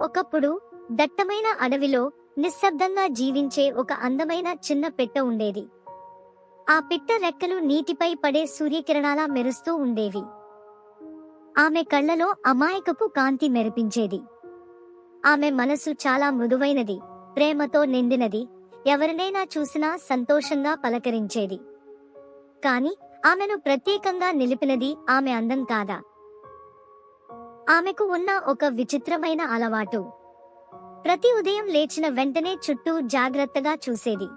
ఒకప్పుడు దట్టమైన అడవిలో నిశ్శబ్దంగా జీవించే ఒక అందమైన చిన్న పెట్ట ఉండేది. ఆ పిట్ట రెక్కలు నీటిపై పడే సూర్యకిరణాల మెరుస్తూ ఉండేవి. ఆమె కళ్ళలో అమాయకపు కాంతి మెరిపించేది. ఆమె మనసు చాలా మృదువైనది, ప్రేమతో నిండినది, ఎవరినైనా చూసినా సంతోషంగా పలకరించేది. కాని ఆమెను ప్రత్యేకంగా నిలిపినది ఆమె అందం కాదా. ఆమెకు ఉన్న ఒక విచిత్రమైన అలవాటు. ప్రతి ఉదయం లేచిన వెంటనే చుట్టూ జాగ్రత్తగా చూసేది.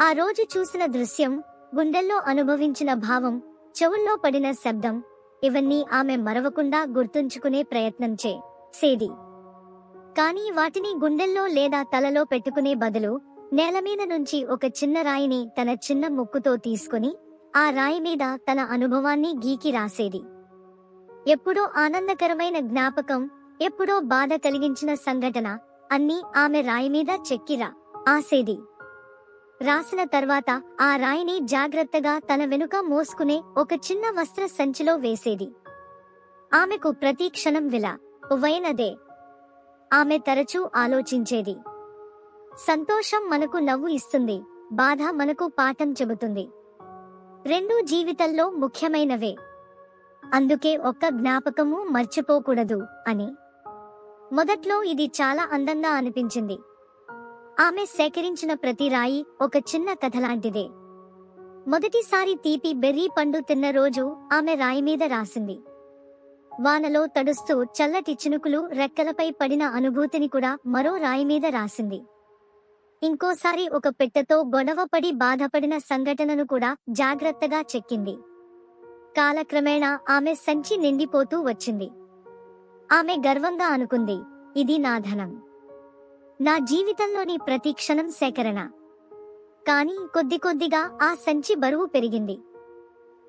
ఆ రోజు చూసిన దృశ్యం, గుండెల్లో అనుభవించిన భావం, చెవుల్లో పడిన శబ్దం, ఇవన్నీ ఆమె మరవకుండా గుర్తుంచుకునే ప్రయత్నం చేసేది. కానీ వాటిని గుండెల్లో లేదా తలలో పెట్టుకునే బదులు నేలమీద నుంచి ఒక చిన్న రాయిని తన చిన్న ముక్కుతో తీసుకుని ఆ రాయి మీద తన అనుభవాన్ని గీకి రాసేది. ఎప్పుడో ఆనందకరమైన జ్ఞాపకం, ఎప్పుడో బాధ కలిగించిన సంఘటన, అన్నీ ఆమె రాయి మీద చెక్కిరా ఆసేది. రాసిన తర్వాత ఆ రాయిని జాగ్రత్తగా తన వెనుక మోసుకునే ఒక చిన్న వస్త్ర సంచిలో వేసేది. ఆమెకు ప్రతి క్షణం విలువైనదే. ఆమె తరచూ ఆలోచించేది, సంతోషం మనకు నవ్వు ఇస్తుంది, బాధ మనకు పాఠం చెబుతుంది. రెండూ జీవితంలో ముఖ్యమైనవే, అందుకే ఒక్క జ్ఞాపకము మర్చిపోకూడదు అని. మొదట్లో ఇది చాలా అందంగా అనిపించింది. ఆమె సేకరించిన ప్రతి రాయి ఒక చిన్న కథలాంటిదే. మొదటిసారి తీపి బెర్రీ పండు తిన్న రోజు ఆమె రాయి మీద రాసింది. వానలో తడుస్తూ చల్లటి చినుకులు రెక్కలపై పడిన అనుభూతిని కూడా మరో రాయి మీద రాసింది. ఇంకోసారి ఒక పెట్టెతో గొడవపడి బాధపడిన సంఘటనను కూడా జాగ్రత్తగా చెక్కింది. కాలక్రమేణా ఆమె సంచి నిండిపోతూ వచ్చింది. ఆమె గర్వంగా అనుకుంది, ఇది నా ధనం, నా జీవితంలోని ప్రతి క్షణం సేకరణ. కానీ కొద్ది కొద్దిగా ఆ సంచి బరువు పెరిగింది.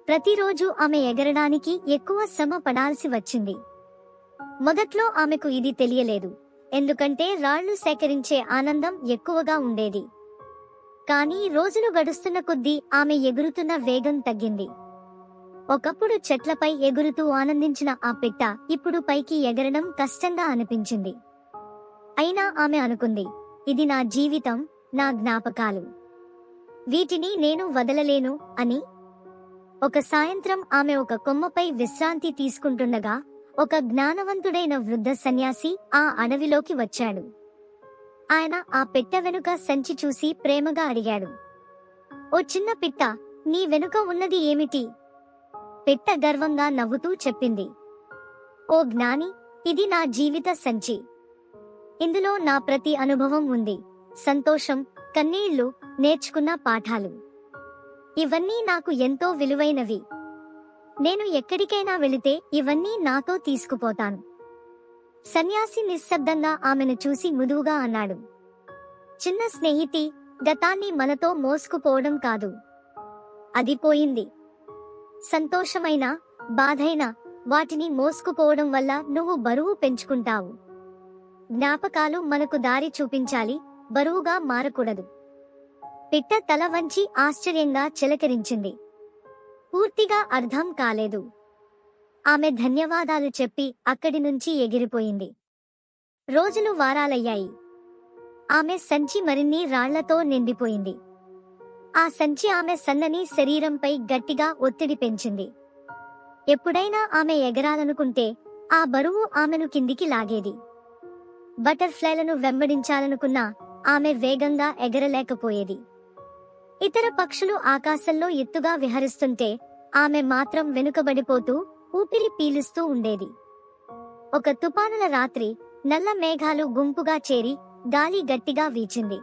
ప్రతిరోజు ఆమె ఎగరడానికి ఎక్కువ శ్రమ పడాల్సి వచ్చింది. మొదట్లో ఆమెకు ఇది తెలియలేదు, ఎందుకంటే రాళ్లు సేకరించే ఆనందం ఎక్కువగా ఉండేది. కానీ రోజులు గడుస్తున్న కొద్దీ ఆమె ఎగురుతున్న వేగం తగ్గింది. ఒకప్పుడు చెట్లపై ఎగురుతూ ఆనందించిన ఆ పిట్ట ఇప్పుడు పైకి ఎగరడం కష్టంగా అనిపించింది. అయినా ఆమె అనుకుంది, ఇది నా జీవితం, నా జ్ఞాపకాలు, వీటిని నేను వదలలేను అని. ఒక సాయంత్రం ఆమె ఒక కొమ్మపై విశ్రాంతి తీసుకుంటుండగా ఒక జ్ఞానవంతుడైన వృద్ధ సన్యాసి ఆ అడవిలోకి వచ్చాడు. ఆయన ఆ పెట్టె వెనుక సంచి చూసి ప్రేమగా అడిగాడు, ఓ చిన్న పిట్ట, నీ వెనుక ఉన్నది ఏమిటి? పిట్ట గర్వంగా నవ్వుతూ చెప్పింది, ఓ జ్ఞాని, ఇది నా జీవిత సంచి. ఇందులో నా ప్రతి అనుభవం ఉంది, సంతోషం, కన్నీళ్లు, నేర్చుకున్న పాఠాలు. ఇవన్నీ నాకు ఎంతో విలువైనవి. నేను ఎక్కడికైనా వెళితే ఇవన్నీ నాతో తీసుకుపోతాను. సన్యాసి నిశ్శబ్దంగా ఆమెను చూసి మృదువుగా అన్నాడు, చిన్న స్నేహితి, గతాన్ని మనతో మోసుకుపోవడం కాదు, అది పోయింది. సంతోషమైనా బాధైనా వాటిని మోసుకుపోవడం వల్ల నువ్వు బరువు పెంచుకుంటావు. జ్ఞాపకాలు మనకు దారి చూపించాలి, బరువుగా మారకూడదు. పిట్ట తల వంచి ఆశ్చర్యంగా చిలకరించింది. పూర్తిగా అర్థం కాలేదు. ఆమె ధన్యవాదాలు చెప్పి అక్కడి నుంచి ఎగిరిపోయింది. రోజులు వారాలయ్యాయి. ఆమె సంచి మరిన్ని రాళ్లతో నిండిపోయింది. ఆ సంచి ఆమె సన్నని శరీరంపై గట్టిగా ఒత్తిడి పెంచింది. ఎప్పుడైనా ఆమె ఎగరాలనుకుంటే ఆ బరువు ఆమెను కిందికి లాగేది. బటర్ఫ్లైలను వెంబడించాలనుకున్నా ఆమె వేగంగా ఎగరలేకపోయేది. ఇతర పక్షులు ఆకాశంలో ఎత్తుగా విహరిస్తుంటే ఆమె మాత్రం వెనుకబడిపోతూ ఊపిరి పీలుస్తూ ఉండేది. ఒక తుపానుల రాత్రి నల్ల మేఘాలు గుంపుగా చేరి గాలి గట్టిగా వీచింది.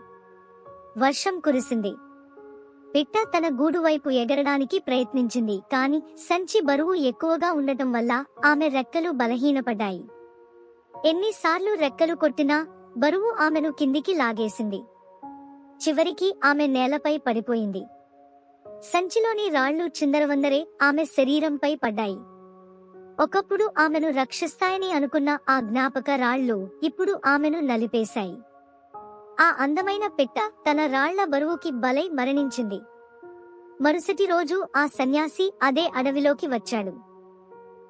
వర్షం కురిసింది. పిట్ట తన గూడు వైపు ఎగరడానికి ప్రయత్నించింది, కాని సంచి బరువు ఎక్కువగా ఉండటం వల్ల ఆమె రెక్కలు బలహీనపడ్డాయి. ఎన్నిసార్లు రెక్కలు కొట్టినా బరువు ఆమెను కిందికి లాగేసింది. చివరికి ఆమె నేలపై పడిపోయింది. సంచిలోని రాళ్లు చిందరవందరే ఆమె శరీరంపై పడ్డాయి. ఒకప్పుడు ఆమెను రక్షిస్తాయని అనుకున్న ఆ జ్ఞాపక రాళ్లు ఇప్పుడు ఆమెను నలిపేశాయి. ఆ అందమైన పిట్ట తన రాళ్ల బరువుకి బలై మరణించింది. మరుసటి రోజు ఆ సన్యాసి అదే అడవిలోకి వచ్చాడు.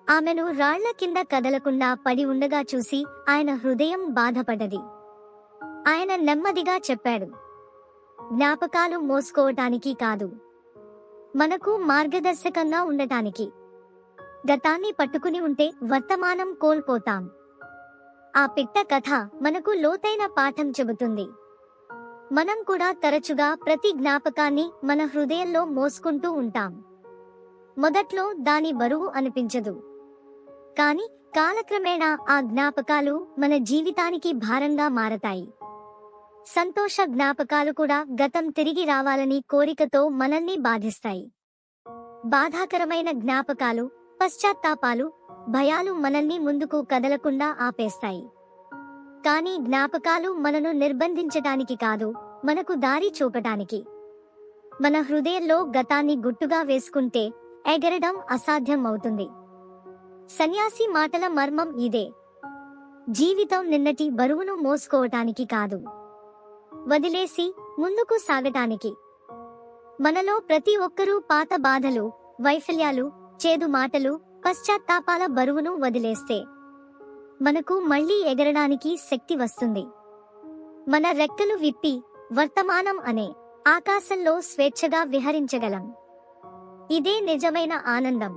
ఆమెను రాళ్ల కింద కదలకుండా పడి ఉండగా చూసి ఆయన హృదయం బాధపడ్డది. ఆయన నెమ్మదిగా చెప్పాడు, జ్ఞాపకాలు మోసుకోవటానికి కాదు, మనకు మార్గదర్శకంగా ఉండటానికి. గతాన్ని పట్టుకుని ఉంటే వర్తమానం కోల్పోతాం. ఆ పిట్ట కథ మనకు లోతైన పాఠం చెబుతుంది. మనం కూడా తరచుగా ప్రతి జ్ఞాపకాన్ని మన హృదయంలో మోసుకుంటూ ఉంటాం. మొదట్లో దాని బరువు అనిపించదు, కాని కాలక్రమేణా ఆ జ్ఞాపకాలు మన జీవితానికి భారంగా మారతాయి. సంతోష జ్ఞాపకాలు కూడా గతం తిరిగి రావాలని కోరికతో మనల్ని బాధిస్తాయి. బాధాకరమైన జ్ఞాపకాలు, పశ్చాత్తాపాలు, భయాలు మనల్ని ముందుకు కదలకుండా ఆపేస్తాయి. కానీ జ్ఞాపకాలు మనను నిర్బంధించటానికి కాదు, మనకు దారి చూపటానికి. మన హృదయంలో గతాన్ని గుట్టుగా వేసుకుంటే ఎగరడం అసాధ్యం అవుతుంది. సన్యాసి మాటల మర్మం ఇదే. జీవితం నిన్నటి బరువును మోసుకోవటానికి కాదు, వదిలేసి ముందుకు సాగటానికి. మనలో ప్రతి ఒక్కరూ పాత బాధలు, వైఫల్యాలు, చేదు మాటలు, పశ్చాత్తాపాల బరువును వదిలేస్తే మనకు మళ్లీ ఎగరడానికి శక్తి వస్తుంది. మన రెక్కలు విప్పి వర్తమానం అనే ఆకాశంలో స్వేచ్ఛగా విహరించగలం. ఇదే నిజమైన ఆనందం.